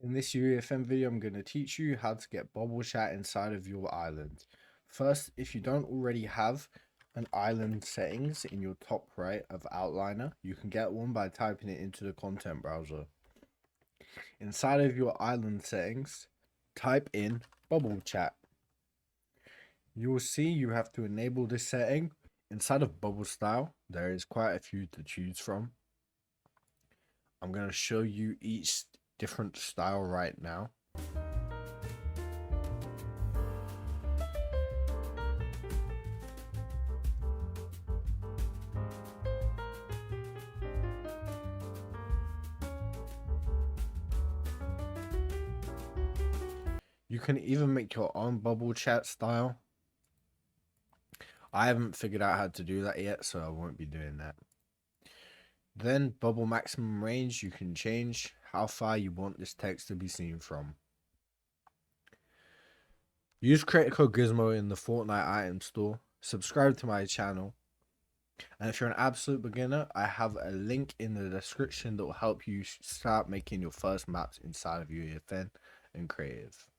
In this UEFN video, I'm going to teach you how to get bubble chat inside of your island. First, if you don't already have an island settings in your top right of Outliner, you can get one by typing it into the content browser. Inside of your island settings, type in bubble chat. You will see you have to enable this setting. Inside of bubble style, there is quite a few to choose from. I'm going to show you each different style right now. You can even make your own bubble chat style. I haven't figured out how to do that yet, so I won't be doing that. Then bubble maximum range, you can change how far you want this text to be seen from. Use creator code GISMO in the Fortnite item store. Subscribe to my channel. And if you're an absolute beginner, I have a link in the description that will help you start making your first maps inside of UEFN and Creative.